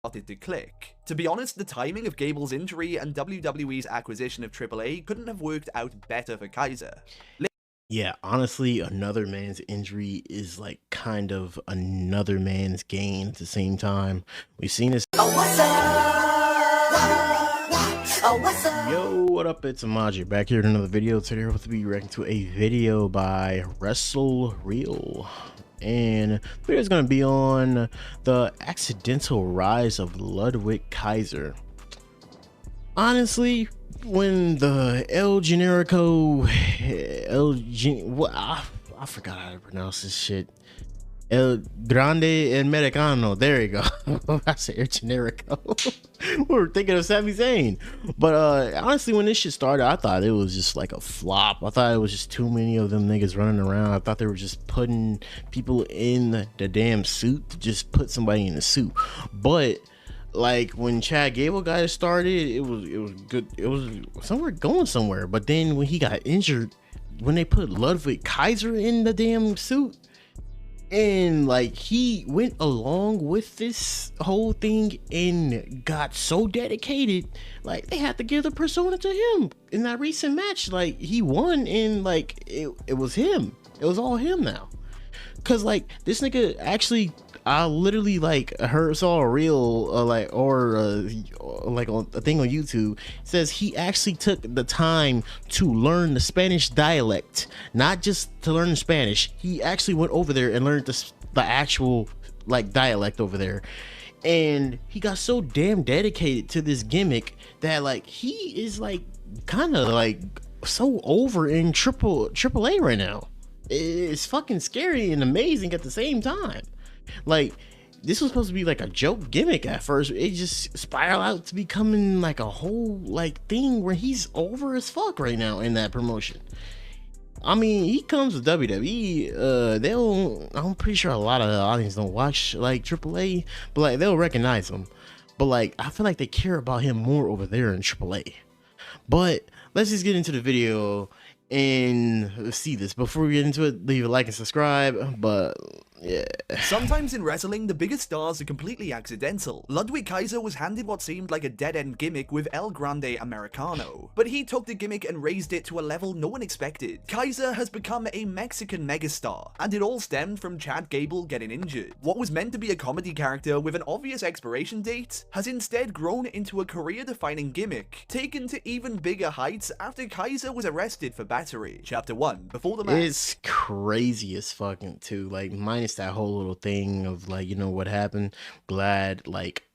started to click. To be honest, the timing of Gable's injury and WWE's acquisition of AAA couldn't have worked out better for Kaiser. Yeah, honestly, another man's injury is like kind of another man's gain at the same time. We've seen this. Oh, what's up? Oh, what's up? Yo, what up? It's Amaji back here in another video. Today we're about to be reacting to a video by Wrestle Real. And the video is going to be on the accidental rise of Ludwig Kaiser. Honestly, when the El Generico, I forgot how to pronounce this shit. El Grande El Americano, there you go. I said El Generico. We were thinking of Sami Zayn. But honestly, when this shit started, I thought it was just like a flop. I thought it was just too many of them niggas running around. I thought they were just putting people in the damn suit to just put somebody in the suit. But like when Chad Gable got started, it was good. It was going somewhere. But then when he got injured, when they put Ludwig Kaiser in the damn suit, and like he went along with this whole thing and got so dedicated, like they had to give the persona to him in that recent match. Like he won, and like it was him. It was all him now. Cause like this nigga actually, I literally like saw a reel like on a thing on YouTube. It says he actually took the time to learn the Spanish dialect, not just to learn Spanish. He actually went over there and learned the actual like dialect over there, and he got so damn dedicated to this gimmick that like he is like kind of like so over in AAA right now. It's fucking scary and amazing at the same time. Like this was supposed to be like a joke gimmick at first. It just spiraled out to becoming like a whole like thing where he's over as fuck right now in that promotion. I mean, he comes with WWE. I'm pretty sure a lot of the audience don't watch like AAA, but like they'll recognize him. But like I feel like they care about him more over there in AAA. But let's just get into the video and see this. Before we get into it, leave a like and subscribe. But yeah. Sometimes in wrestling, the biggest stars are completely accidental. Ludwig Kaiser was handed what seemed like a dead-end gimmick with El Grande Americano, but he took the gimmick and raised it to a level no one expected. Kaiser has become a Mexican megastar, and it all stemmed from Chad Gable getting injured. What was meant to be a comedy character with an obvious expiration date has instead grown into a career-defining gimmick, taken to even bigger heights after Kaiser was arrested for battery. Chapter 1, before the match. It's crazy as fucking too, like minus that whole little thing of like, you know what happened. Glad, like,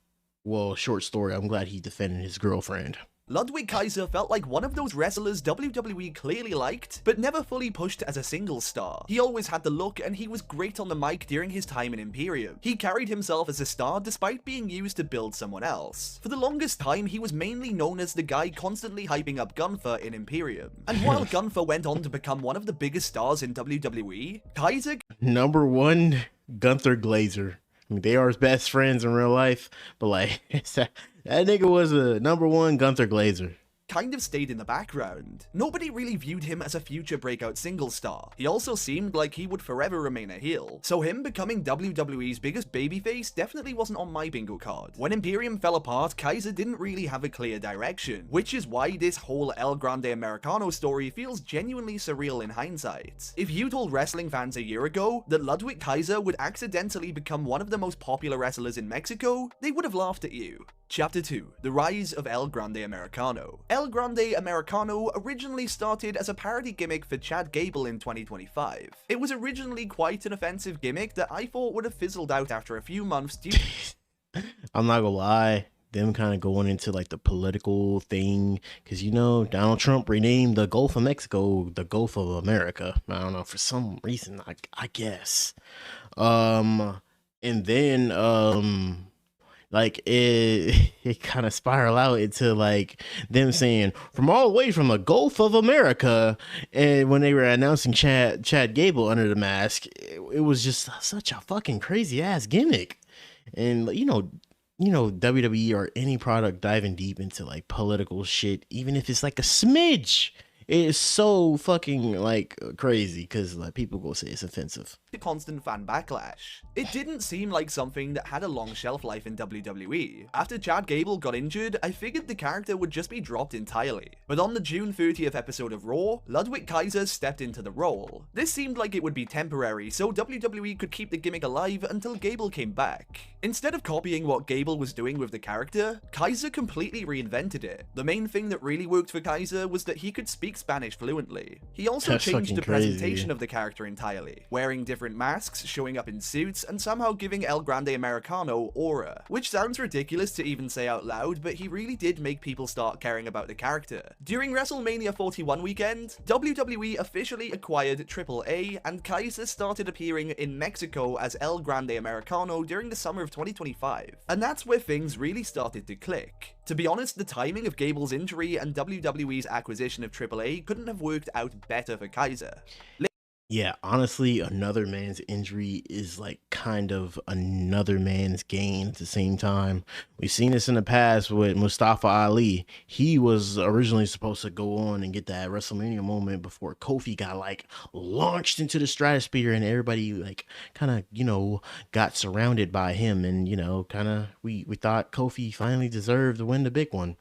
well, short story, I'm glad he defended his girlfriend. Ludwig Kaiser felt like one of those wrestlers WWE clearly liked, but never fully pushed as a single star. He always had the look, and he was great on the mic during his time in Imperium. He carried himself as a star despite being used to build someone else. For the longest time, he was mainly known as the guy constantly hyping up Gunther in Imperium. And while Gunther went on to become one of the biggest stars in WWE, Kaiser... Number one, Gunther Glazer. I mean, they are his best friends in real life, but like, that nigga was a number one Gunther Glazer. Kind of stayed in the background. Nobody really viewed him as a future breakout single star. He also seemed like he would forever remain a heel, so him becoming WWE's biggest babyface definitely wasn't on my bingo card. When Imperium fell apart, Kaiser didn't really have a clear direction, which is why this whole El Grande Americano story feels genuinely surreal in hindsight. If you told wrestling fans a year ago that Ludwig Kaiser would accidentally become one of the most popular wrestlers in Mexico, they would have laughed at you. Chapter 2, the rise of El Grande Americano. El Grande Americano originally started as a parody gimmick for Chad Gable in 2025. It was originally quite an offensive gimmick that I thought would have fizzled out after a few months due I'm not gonna lie, them kind of going into like the political thing, because you know Donald Trump renamed the Gulf of Mexico the Gulf of America. I don't know, for some reason, I guess. And then like it kind of spiral out into like them saying from all the way from the Gulf of America, and when they were announcing Chad Gable under the mask, it was just such a fucking crazy ass gimmick. And you know WWE or any product diving deep into like political shit, even if it's like a smidge, it is so fucking like crazy because like people go say it's offensive. Constant fan backlash. It didn't seem like something that had a long shelf life in WWE. After Chad Gable got injured, I figured the character would just be dropped entirely. But on the June 30th episode of Raw, Ludwig Kaiser stepped into the role. This seemed like it would be temporary, so WWE could keep the gimmick alive until Gable came back. Instead of copying what Gable was doing with the character, Kaiser completely reinvented it. The main thing that really worked for Kaiser was that he could speak Spanish fluently. He also changed the presentation of the character entirely, wearing different masks, showing up in suits, and somehow giving El Grande Americano aura. Which sounds ridiculous to even say out loud, but he really did make people start caring about the character. During WrestleMania 41 weekend, WWE officially acquired AAA, and Kaiser started appearing in Mexico as El Grande Americano during the summer of 2025. And that's where things really started to click. To be honest, the timing of Gable's injury and WWE's acquisition of AAA couldn't have worked out better for Kaiser. Yeah, honestly, another man's injury is like kind of another man's gain at the same time. We've seen this in the past with Mustafa Ali. He was originally supposed to go on and get that WrestleMania moment before Kofi got like launched into the stratosphere and everybody like kind of, got surrounded by him. And, kind of we thought Kofi finally deserved to win the big one.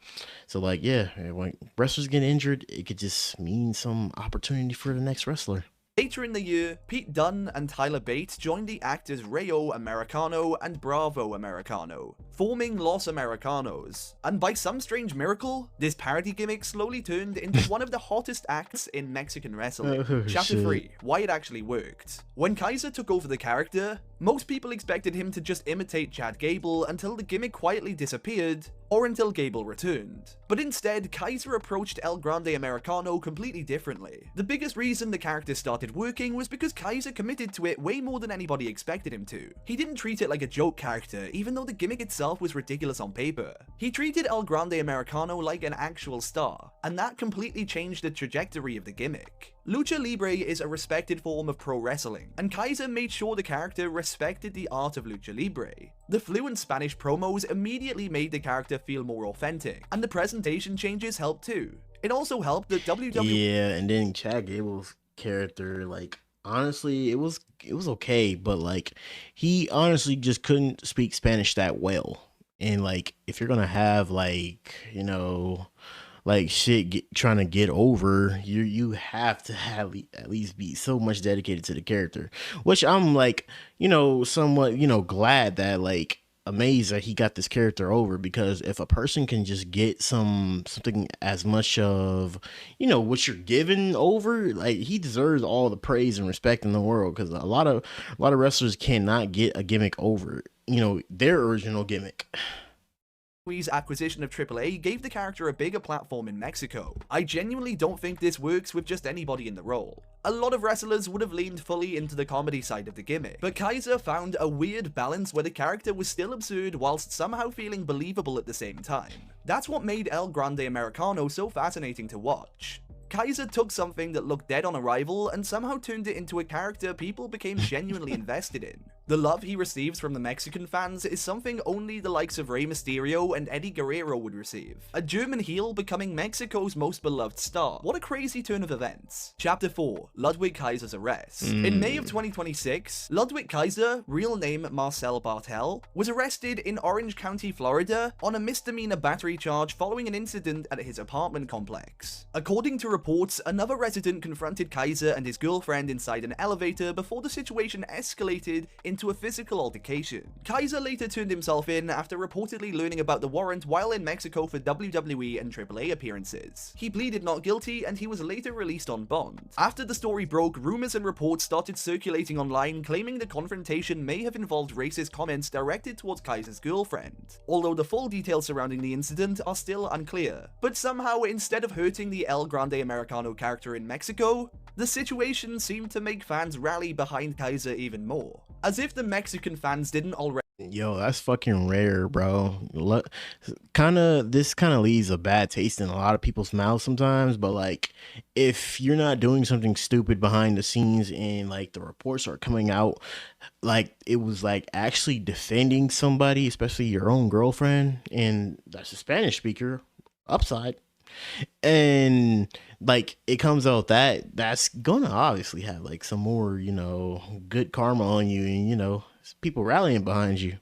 So like, yeah, when wrestlers get injured, it could just mean some opportunity for the next wrestler. Later in the year, Pete Dunne and Tyler Bate joined the act as Rayo Americano and Bravo Americano, forming Los Americanos. And by some strange miracle, this parody gimmick slowly turned into one of the hottest acts in Mexican wrestling. Chapter 3, Why It Actually Worked. When Kaiser took over the character, most people expected him to just imitate Chad Gable until the gimmick quietly disappeared, or until Gable returned. But instead, Kaiser approached El Grande Americano completely differently. The biggest reason the character started working was because Kaiser committed to it way more than anybody expected him to. He didn't treat it like a joke character, even though the gimmick itself was ridiculous on paper. He treated El Grande Americano like an actual star, and that completely changed the trajectory of the gimmick. Lucha Libre is a respected form of pro wrestling, and Kaiser made sure the character respected the art of Lucha Libre. The fluent Spanish promos immediately made the character feel more authentic, and the presentation changes helped too. It also helped that WWE... Yeah, and then Chad Gable's character, like, honestly, it was okay, but like, he honestly just couldn't speak Spanish that well. And like, if you're gonna have like, like shit trying to get over, you have to have at least be so much dedicated to the character, which I'm like, somewhat, glad that like amazed that he got this character over, because if a person can just get something as much of, what you're given over, like he deserves all the praise and respect in the world, because a lot of wrestlers cannot get a gimmick over, their original gimmick. WWE's acquisition of AAA gave the character a bigger platform in Mexico. I genuinely don't think this works with just anybody in the role. A lot of wrestlers would have leaned fully into the comedy side of the gimmick, but Kaiser found a weird balance where the character was still absurd whilst somehow feeling believable at the same time. That's what made El Grande Americano so fascinating to watch. Kaiser took something that looked dead on arrival and somehow turned it into a character people became genuinely invested in. The love he receives from the Mexican fans is something only the likes of Rey Mysterio and Eddie Guerrero would receive. A German heel becoming Mexico's most beloved star. What a crazy turn of events. Chapter 4, Ludwig Kaiser's arrest. In May of 2026, Ludwig Kaiser, real name Marcel Bartel, was arrested in Orange County, Florida on a misdemeanor battery charge following an incident at his apartment complex. According to reports, another resident confronted Kaiser and his girlfriend inside an elevator before the situation escalated into a physical altercation. Kaiser later turned himself in after reportedly learning about the warrant while in Mexico for WWE and AAA appearances. He pleaded not guilty and he was later released on bond. After the story broke, rumors and reports started circulating online claiming the confrontation may have involved racist comments directed towards Kaiser's girlfriend, although the full details surrounding the incident are still unclear. But somehow, instead of hurting the El Grande Americano character in Mexico, the situation seemed to make fans rally behind Kaiser even more. As if the Mexican fans didn't already... Yo, that's fucking rare, bro. This kind of leaves a bad taste in a lot of people's mouths sometimes, but like, if you're not doing something stupid behind the scenes and like the reports are coming out, like it was like actually defending somebody, especially your own girlfriend, and that's a Spanish speaker, upside. And like it comes out that's gonna obviously have like some more, you know, good karma on you, and you know, people rallying behind you.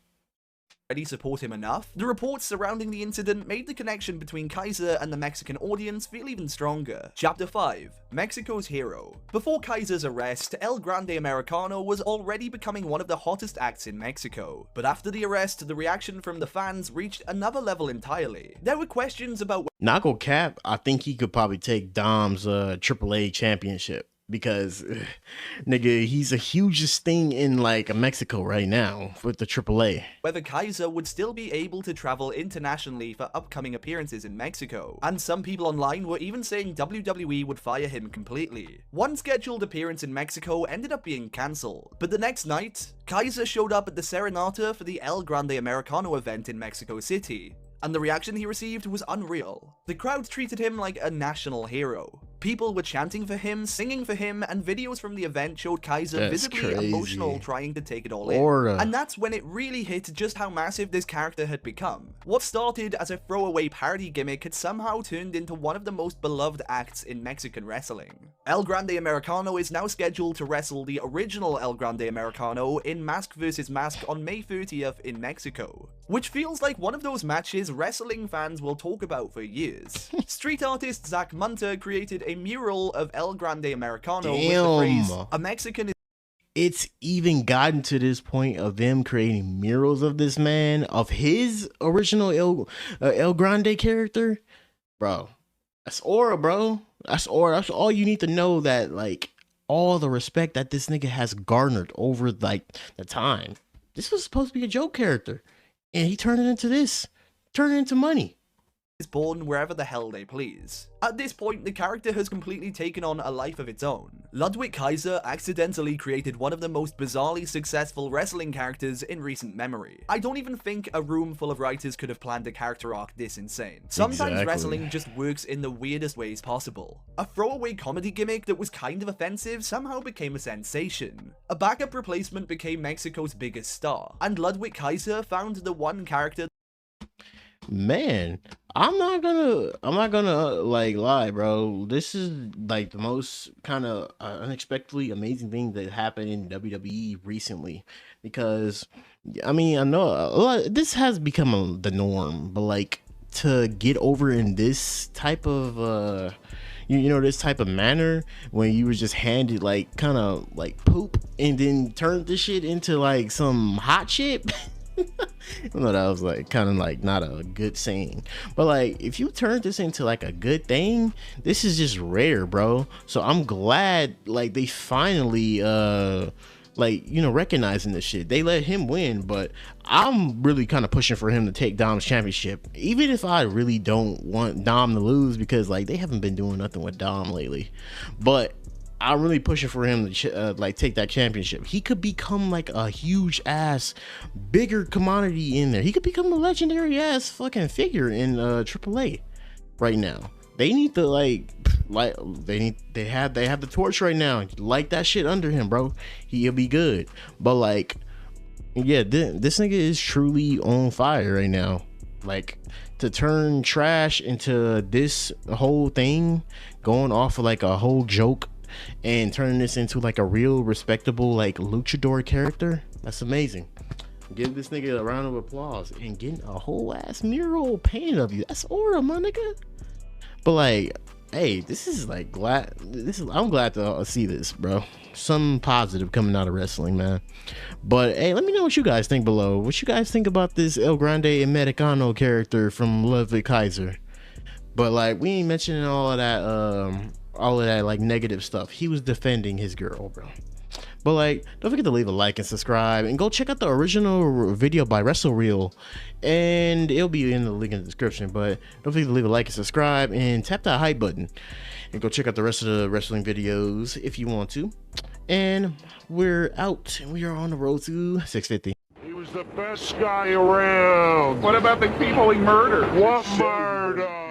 Support him enough. The reports surrounding the incident made the connection between Kaiser and the Mexican audience feel even stronger. Chapter 5. Mexico's Hero. Before Kaiser's arrest, El Grande Americano was already becoming one of the hottest acts in Mexico. But after the arrest, the reaction from the fans reached another level entirely. There were questions about Not go cap, I think he could probably take Dom's AAA championship. Because nigga, he's the hugest thing in like Mexico right now with the AAA. whether Kaiser would still be able to travel internationally for upcoming appearances in Mexico, and some people online were even saying WWE would fire him completely. One scheduled appearance in Mexico ended up being cancelled, but the next night, Kaiser showed up at the Serenata for the El Grande Americano event in Mexico City, and the reaction he received was unreal. The crowd treated him like a national hero. People were chanting for him, singing for him, and videos from the event showed Kaiser visibly emotional, trying to take it all in. And that's when it really hit just how massive this character had become. What started as a throwaway parody gimmick had somehow turned into one of the most beloved acts in Mexican wrestling. El Grande Americano is now scheduled to wrestle the original El Grande Americano in Mask vs. Mask on May 30th in Mexico, which feels like one of those matches wrestling fans will talk about for years. Street artist Zach Munter created a mural of El Grande Americano with the phrase, "A Mexican is..." It's even gotten to this point of them creating murals of this man, of his original El Grande character. Bro, that's aura, bro. That's aura. That's all you need to know, that like all the respect that this nigga has garnered over like the time. This was supposed to be a joke character, and he turned it into this. Turned it into money. Is born wherever the hell they please. At this point, the character has completely taken on a life of its own. Ludwig Kaiser accidentally created one of the most bizarrely successful wrestling characters in recent memory. I don't even think a room full of writers could have planned a character arc this insane. Sometimes wrestling just works in the weirdest ways possible. A throwaway comedy gimmick that was kind of offensive somehow became a sensation. A backup replacement became Mexico's biggest star, and Ludwig Kaiser found the one character. Man, I'm not gonna like lie, bro. This is like the most kind of unexpectedly amazing thing that happened in WWE recently, because I mean, I know this has become the norm, but like to get over in this type of you know, this type of manner, when you were just handed like kind of like poop and then turned this shit into like some hot shit. I know that was like kind of like not a good saying, but like if you turn this into like a good thing, this is just rare, bro. So I'm glad like they finally like, you know, recognizing this shit. They let him win, but I'm really kind of pushing for him to take Dom's championship, even if I really don't want Dom to lose, because like they haven't been doing nothing with Dom lately. But I'm really pushing for him to like take that championship. He could become like a huge ass, bigger commodity in there. He could become a legendary ass fucking figure in AAA right now. They need to like they have the torch right now. Light that shit under him, bro. He'll be good. But like, yeah, this nigga is truly on fire right now. Like, to turn trash into this whole thing, going off of like a whole joke and turning this into like a real respectable like luchador character, that's amazing. Give this nigga a round of applause, and getting a whole ass mural painted of you, that's aura, my nigga. But like, hey, this is like I'm glad to see this, bro. Some positive coming out of wrestling, man. But hey, let me know what you guys think below. What you guys think about this El Grande Americano character from Ludwig Kaiser? But like, we ain't mentioning all of that like negative stuff. He was defending his girl, bro. But like, don't forget to leave a like and subscribe, and go check out the original video by WrestleReel, and it'll be in the link in the description. But don't forget to leave a like and subscribe, and tap that hype button, and go check out the rest of the wrestling videos if you want to. And we're out, and we are on the road to 650. He was the best guy around. What about the people he murdered? What murder?